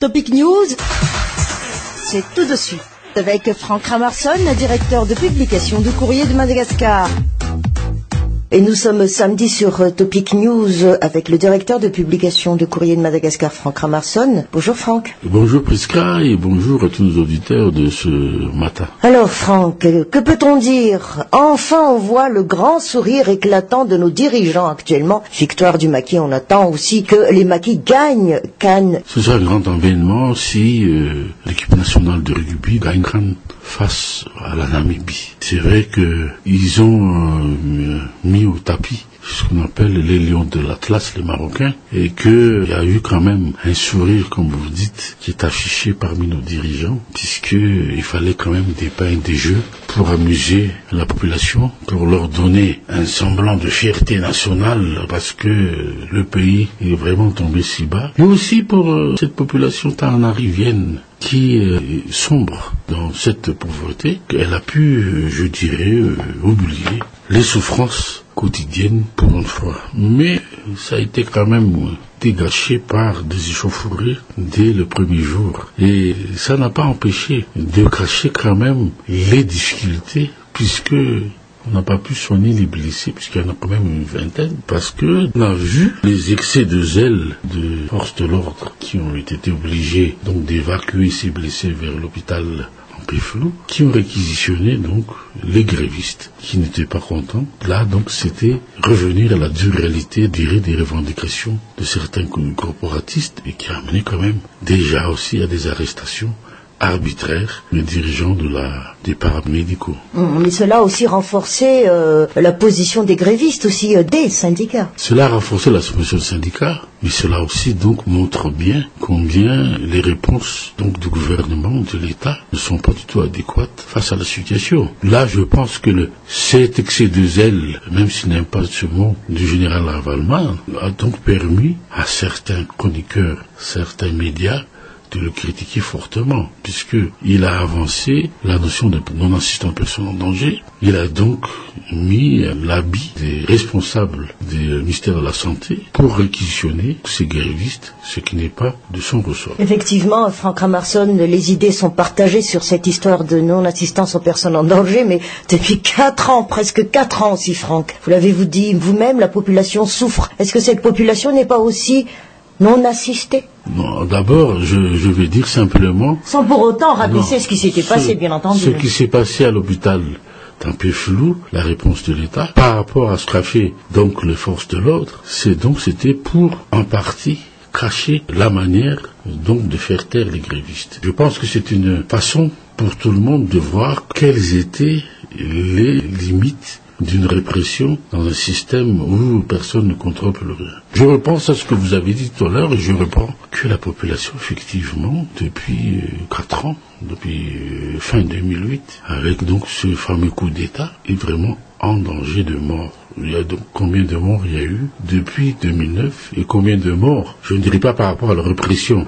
Topic News, c'est tout de suite avec Franck Ramarson, directeur de publication du Courrier de Madagascar. Et nous sommes samedi sur Topic News avec le directeur de publication du Courrier de Madagascar, Franck Ramarson. Bonjour Franck. Bonjour Prisca et bonjour à tous nos auditeurs de ce matin. Alors Franck, que peut-on dire? Enfin on voit le grand sourire éclatant de nos dirigeants actuellement. Victoire du maquis, on attend aussi que les maquis gagnent Cannes. Ce sera un grand événement si l'équipe nationale de rugby gagne Cannes face à la Namibie. C'est vrai qu'ils ont mis au tapis ce qu'on appelle les lions de l'Atlas, les Marocains, et qu'il y a eu quand même un sourire, comme vous dites, qui est affiché parmi nos dirigeants, puisqu'il fallait quand même des pains et des jeux pour amuser la population, pour leur donner un semblant de fierté nationale, parce que le pays est vraiment tombé si bas, mais aussi pour cette population tanarivienne qui sombre dans cette pauvreté, qu'elle a pu, je dirais, oublier les souffrances quotidiennes pour une fois. Mais ça a été quand même dégâché par des échauffourées dès le premier jour. Et ça n'a pas empêché de cacher quand même les difficultés, puisque on n'a pas pu soigner les blessés, puisqu'il y en a quand même une vingtaine, parce que on a vu les excès de zèle de forces de l'ordre qui ont été obligés donc d'évacuer ces blessés vers l'hôpital en Péflou, qui ont réquisitionné donc les grévistes qui n'étaient pas contents. Là donc c'était revenir à la dure réalité des revendications de certains corporatistes, et qui a amené quand même déjà aussi à des arrestations arbitraire, les dirigeants des paramédicaux. Mais cela a aussi renforcé la position des grévistes, aussi des syndicats. Cela a renforcé la position des syndicats, mais cela aussi donc montre bien combien les réponses donc du gouvernement, de l'État, ne sont pas du tout adéquates face à la situation. Là, je pense que cet excès de zèle, même s'il n'aime pas ce mot, du général Ravalman, a donc permis à certains chroniqueurs, certains médias, de le critiquer fortement, puisqu'il a avancé la notion de non-assistant personne en danger. Il a donc mis l'habit des responsables du ministère de la Santé pour réquisitionner ces grévistes, ce qui n'est pas de son ressort. Effectivement, Franck Ramarson, les idées sont partagées sur cette histoire de non-assistance aux personnes en danger, mais depuis 4 ans, presque 4 ans aussi, Franck. Vous l'avez dit vous-même, la population souffre. Est-ce que cette population n'est pas aussi non assistée? Non, d'abord, je vais dire simplement... Sans pour autant rabaisser ce qui s'était passé, bien entendu. Ce qui s'est passé à l'hôpital d'un peu flou, la réponse de l'État, par rapport à ce qu'a fait donc les forces de l'ordre, c'était pour, en partie, cacher la manière donc de faire taire les grévistes. Je pense que c'est une façon pour tout le monde de voir quelles étaient les limites d'une répression dans un système où personne ne contrôle rien. Je repense à ce que vous avez dit tout à l'heure, et je reprends que la population, effectivement, depuis 4 ans, depuis fin 2008, avec donc ce fameux coup d'État, est vraiment en danger de mort. Il y a donc combien de morts il y a eu depuis 2009, et combien de morts, je ne dirais pas par rapport à la répression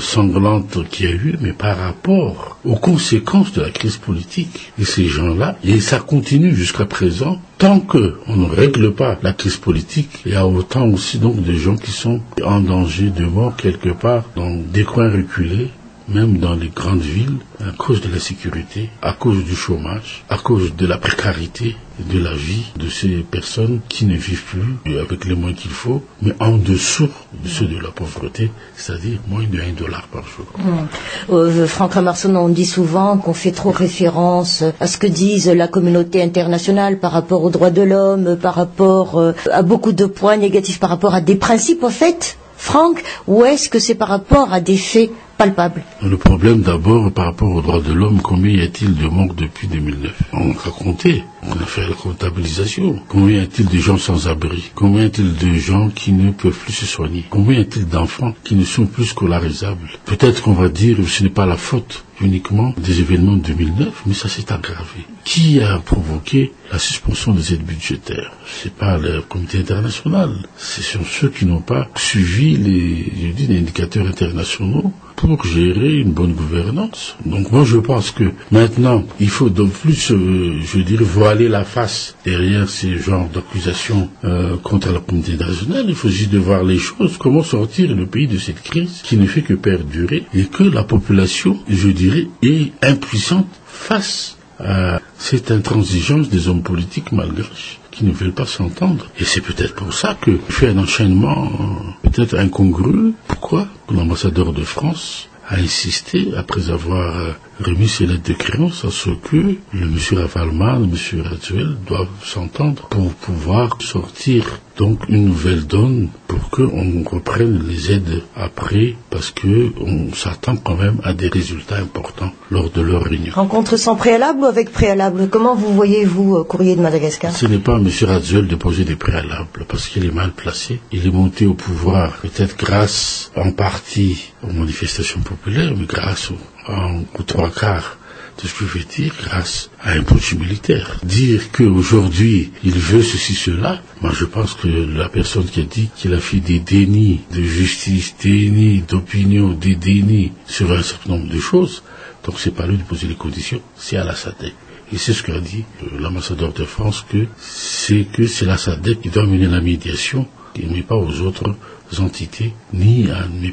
sanglante qu'il y a eu, mais par rapport aux conséquences de la crise politique. Et ces gens-là, et ça continue jusqu'à présent, tant qu'on ne règle pas la crise politique, il y a autant aussi donc de gens qui sont en danger de mort quelque part dans des coins reculés, même dans les grandes villes, à cause de la sécurité, à cause du chômage, à cause de la précarité de la vie de ces personnes qui ne vivent plus avec les moyens qu'il faut, mais en dessous de ceux de la pauvreté, c'est-à-dire moins de $1 par jour. Franck Ramarson, on dit souvent qu'on fait trop référence à ce que disent la communauté internationale par rapport aux droits de l'homme, par rapport à beaucoup de points négatifs, par rapport à des principes, en fait, Franck, ou est-ce que c'est par rapport à des faits palpables? Le problème d'abord par rapport aux droits de l'homme, combien y a-t-il de morts depuis 2009? On a compté, on a fait la comptabilisation. Combien y a-t-il de gens sans abri? Combien y a-t-il de gens qui ne peuvent plus se soigner? Combien y a-t-il d'enfants qui ne sont plus scolarisables? Peut-être qu'on va dire que ce n'est pas la faute uniquement des événements de 2009, mais ça s'est aggravé. Qui a provoqué la suspension des aides budgétaires? C'est pas le comité international. Ce sont ceux qui n'ont pas suivi les indicateurs internationaux pour gérer une bonne gouvernance. Donc moi je pense que maintenant il faut de plus, je dirais, voir voiler la face derrière ces genres d'accusations contre la communauté internationale. Il faut juste de voir les choses, comment sortir le pays de cette crise qui ne fait que perdurer et que la population, je dirais, est impuissante face à cette intransigeance des hommes politiques malgaches qui ne veulent pas s'entendre. Et c'est peut-être pour ça que fait un enchaînement peut-être incongru. Pourquoi l'ambassadeur de France a insisté, après avoir remis ses lettres de créance, à ce que le monsieur Ravalman, le monsieur Raduel doivent s'entendre pour pouvoir sortir donc une nouvelle donne pour qu'on reprenne les aides après, parce que on s'attend quand même à des résultats importants lors de leur réunion. Rencontre sans préalable ou avec préalable? Comment vous voyez-vous Courrier de Madagascar? Ce n'est pas à M. Raduel de poser des préalables, parce qu'il est mal placé. Il est monté au pouvoir, peut-être grâce en partie aux manifestations populaires, mais grâce aux trois quarts de ce que je veux dire, grâce à un putsch militaire. Dire qu'aujourd'hui, il veut ceci, cela, moi je pense que la personne qui a dit qu'il a fait des dénis de justice, dénis d'opinion, des dénis sur un certain nombre de choses, donc c'est pas lui de poser les conditions, c'est à la SADC. Et c'est ce qu'a dit l'ambassadeur de France, que c'est la SADC qui doit mener la médiation, mais pas aux autres entités, mais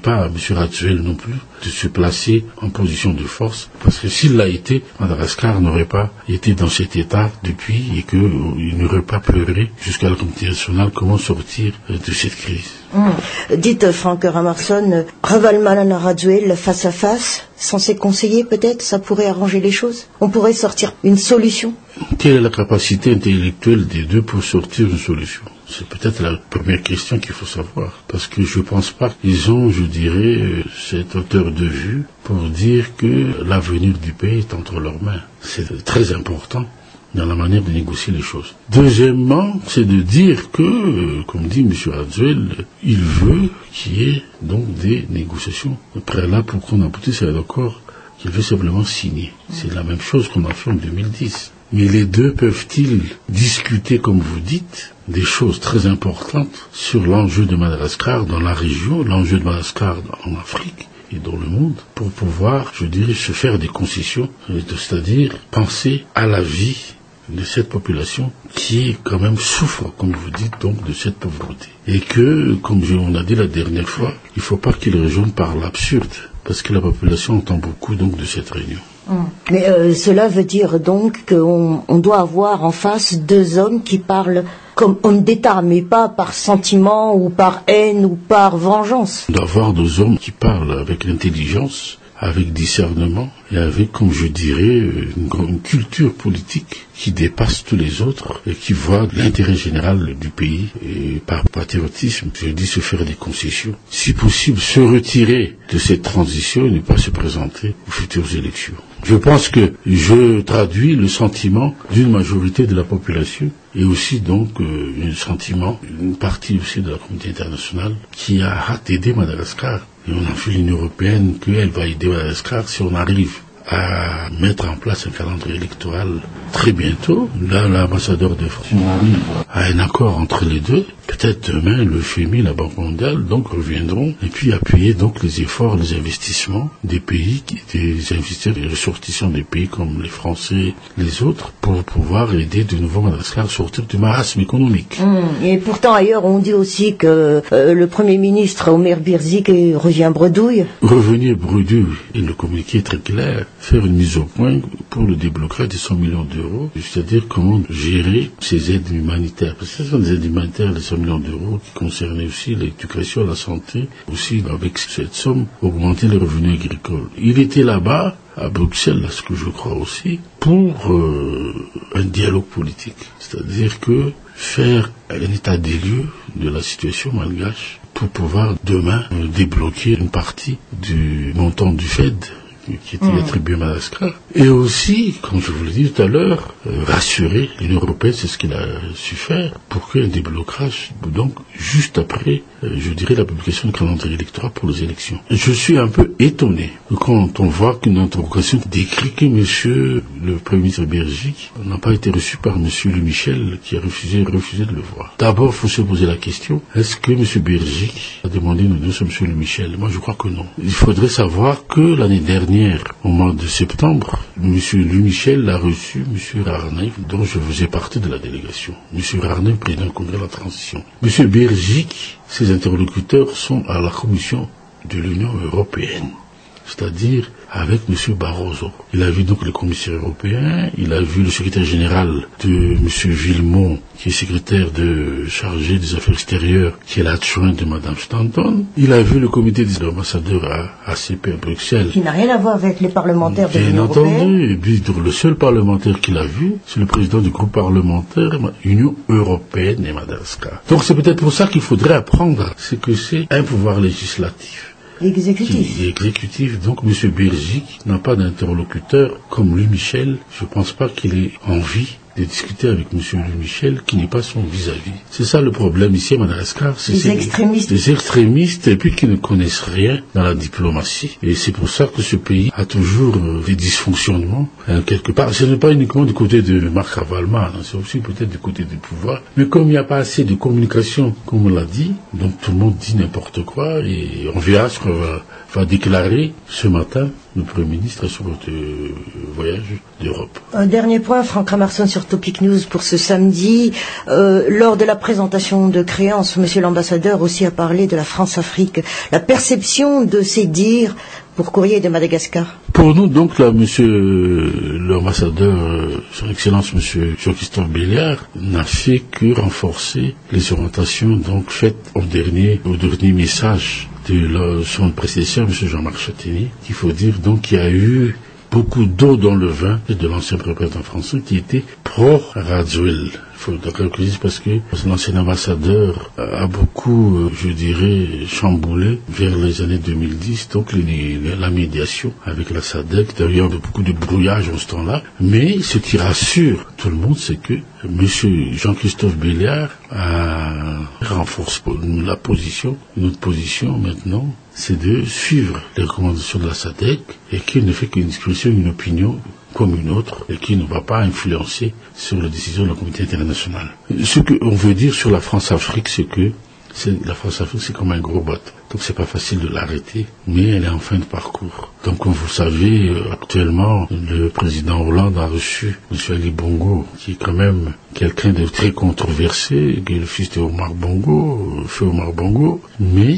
pas à M. Raduel non plus, de se placer en position de force, parce que s'il l'a été, Madagascar n'aurait pas été dans cet état depuis, et qu'il n'aurait pas pleuré jusqu'à la communauté nationale comment sortir de cette crise. Dites, Franck Ramarsson, Ravalman Raduel face à face, sans ses conseillers peut-être, ça pourrait arranger les choses? On pourrait sortir une solution? Quelle est la capacité intellectuelle des deux pour sortir une solution? C'est peut-être la première question qu'il faut savoir. Parce que je ne pense pas qu'ils ont, je dirais, cette hauteur de vue pour dire que l'avenir du pays est entre leurs mains. C'est très important dans la manière de négocier les choses. Deuxièmement, c'est de dire que, comme dit M. Raduel, il veut qu'il y ait donc des négociations préalables pour qu'on aboutisse à un accord qu'il veut simplement signer. C'est la même chose qu'on a fait en 2010. Mais les deux peuvent-ils discuter, comme vous dites, des choses très importantes sur l'enjeu de Madagascar dans la région, l'enjeu de Madagascar en Afrique et dans le monde, pour pouvoir, je dirais, se faire des concessions, c'est-à-dire penser à la vie de cette population qui quand même souffre, comme vous dites, donc de cette pauvreté. Et que, comme on a dit la dernière fois, il ne faut pas qu'il rejoigne par l'absurde, parce que la population entend beaucoup donc de cette réunion. Mais cela veut dire donc qu'on doit avoir en face deux hommes qui parlent comme hommes d'État, mais pas par sentiment ou par haine ou par vengeance. On doit avoir deux hommes qui parlent avec intelligence, avec discernement et avec, comme je dirais, une culture politique qui dépasse tous les autres et qui voit l'intérêt général du pays et par patriotisme, je dis, se faire des concessions. Si possible, se retirer de cette transition et ne pas se présenter aux futures élections. Je pense que je traduis le sentiment d'une majorité de la population et aussi donc un sentiment, une partie aussi de la communauté internationale qui a hâte d'aider Madagascar. Et on a fait l'Union européenne qu'elle va aider Madagascar si on arrive à mettre en place un calendrier électoral très bientôt. Là, l'ambassadeur de France a un accord entre les deux. Peut-être demain, le FMI, la Banque mondiale, donc reviendront et puis appuyer donc les efforts, les investissements des pays, des investisseurs et ressortissants des pays comme les Français, les autres, pour pouvoir aider de nouveau Madagascar à sortir du marasme économique. Et pourtant, ailleurs, on dit aussi que le Premier ministre Omer Birzik revient bredouille. Revenir bredouille, et le communiqué est très clair, faire une mise au point pour le déblocage des 100 millions d'euros, c'est-à-dire comment gérer ces aides humanitaires. Parce que ce sont des aides humanitaires, les 100 millions d'euros qui concernaient aussi l'éducation, la santé, aussi avec cette somme, augmenter les revenus agricoles. Il était là-bas, à Bruxelles, à ce que je crois aussi, pour un dialogue politique. C'est-à-dire que faire un état des lieux de la situation malgache pour pouvoir demain débloquer une partie du montant du FED qui était attribué à Madagascar. Et aussi, comme je vous l'ai dit tout à l'heure, rassurer l'Union européenne, c'est ce qu'il a su faire, pour qu'il y ait un déblocage, donc juste après, je dirais, la publication du calendrier électoral pour les élections. Je suis un peu étonné quand on voit qu'une interrogation décrit que monsieur le Premier ministre Birzik n'a pas été reçu par monsieur Louis Michel, qui a refusé de le voir. D'abord, il faut se poser la question, est-ce que monsieur Birzik a demandé une audience à monsieur Louis Michel? Moi, je crois que non. Il faudrait savoir que l'année dernière, dernière, au mois de septembre, M. Louis Michel a reçu M. Rarnay, dont je faisais partie de la délégation. M. Rarnay, président du Congrès de la Transition. M. Bergic, ses interlocuteurs sont à la Commission de l'Union européenne, c'est-à-dire avec M. Barroso. Il a vu donc le commissaire européen, il a vu le secrétaire général de M. Villemont, qui est secrétaire chargé des affaires extérieures, qui est l'adjoint de Mme Stanton. Il a vu le comité des ambassadeurs à ACP à Bruxelles. Qui n'a rien à voir avec les parlementaires de l'Union européenne. Bien entendu, et puis le seul parlementaire qu'il a vu, c'est le président du groupe parlementaire Union européenne et Madagascar. Donc c'est peut-être pour ça qu'il faudrait apprendre ce que c'est un pouvoir législatif. Exécutif. Donc M. Bergic n'a pas d'interlocuteur comme Louis Michel. Je ne pense pas qu'il ait envie de discuter avec M. Louis Michel, qui n'est pas son vis-à-vis. C'est ça le problème ici à Madagascar. C'est les extrémistes. Les extrémistes, et puis qui ne connaissent rien dans la diplomatie. Et c'est pour ça que ce pays a toujours des dysfonctionnements, quelque part. Ce n'est pas uniquement du côté de Marc Ravalman, c'est aussi peut-être du côté du pouvoir. Mais comme il n'y a pas assez de communication, comme on l'a dit, donc tout le monde dit n'importe quoi, et on verra ce qu'on va déclarer ce matin le Premier ministre sur votre voyage d'Europe. Un dernier point, Franck Ramarson sur Topic News pour ce samedi. Lors de la présentation de créances, Monsieur l'ambassadeur aussi a parlé de la France-Afrique. La perception de ces dires pour Courrier de Madagascar. Pour nous, donc, là, Monsieur l'ambassadeur, Son Excellence Monsieur Jean-Christophe Béliard, n'a fait que renforcer les orientations donc faites au dernier message de son prédécesseur, M. Jean-Marc Châtaignier, qu'il faut dire donc qu'il y a eu beaucoup d'eau dans le vin de l'ancien représentant français qui était pro-Radziwiłł. Il faut d'accord que je dise parce que l'ancien ambassadeur a beaucoup, je dirais, chamboulé vers les années 2010, donc la médiation avec la SADC. D'ailleurs, il y a beaucoup de brouillage en ce temps-là. Mais ce qui rassure tout le monde, c'est que M. Jean-Christophe Béliard a renforcé notre position maintenant, c'est de suivre les recommandations de la SADC et qu'il ne fait qu'une expression, une opinion comme une autre et qui ne va pas influencer sur les décisions de la communauté internationale. Ce qu'on veut dire sur la France-Afrique, c'est que la France-Afrique, c'est comme un gros bateau. Donc c'est pas facile de l'arrêter, mais elle est en fin de parcours. Donc comme vous savez, actuellement, le président Hollande a reçu M. Ali Bongo, qui est quand même quelqu'un de très controversé, qui est le fils de Omar Bongo, feu Omar Bongo, mais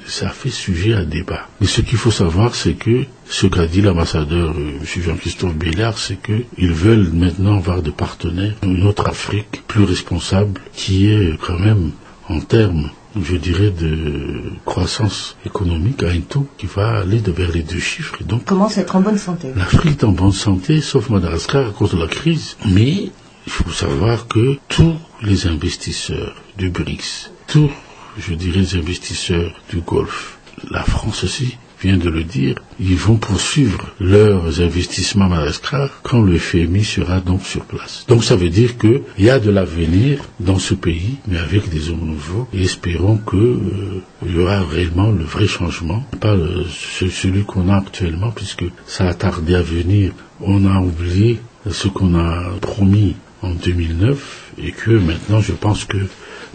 ça fait sujet à débat. Mais ce qu'il faut savoir, c'est que ce qu'a dit l'ambassadeur M. Jean-Christophe Béliard, c'est qu'ils veulent maintenant avoir de partenaires, une autre Afrique plus responsable, qui est quand même en termes, je dirais, de croissance économique à un taux qui va aller vers les 2 chiffres. Et donc, commence à être en bonne santé. L'Afrique est en bonne santé, sauf Madagascar à cause de la crise. Mais il faut savoir que tous les investisseurs du BRICS, tous, je dirais, les investisseurs du Golfe, la France aussi, vient de le dire, ils vont poursuivre leurs investissements à Madagascar quand le FMI sera donc sur place. Donc ça veut dire qu'il y a de l'avenir dans ce pays, mais avec des hommes nouveaux, et espérons que il y aura réellement le vrai changement, pas celui qu'on a actuellement, puisque ça a tardé à venir. On a oublié ce qu'on a promis en 2009, et que maintenant je pense que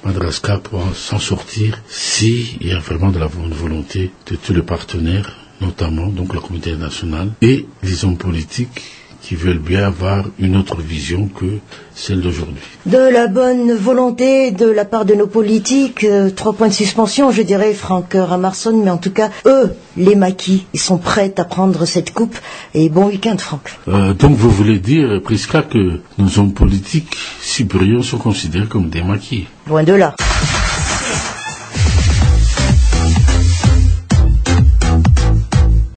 Madagascar pourra s'en sortir s'il y a vraiment de la bonne volonté de tous les partenaires, notamment donc la communauté internationale et les hommes politiques qui veulent bien avoir une autre vision que celle d'aujourd'hui. De la bonne volonté de la part de nos politiques, 3 points de suspension, je dirais, Franck Ramarson, mais en tout cas, eux, les maquis, ils sont prêts à prendre cette coupe. Et bon week-end, Franck. Donc vous voulez dire, Prisca, que nos hommes politiques, si brillants, sont considérés comme des maquis? Loin de là.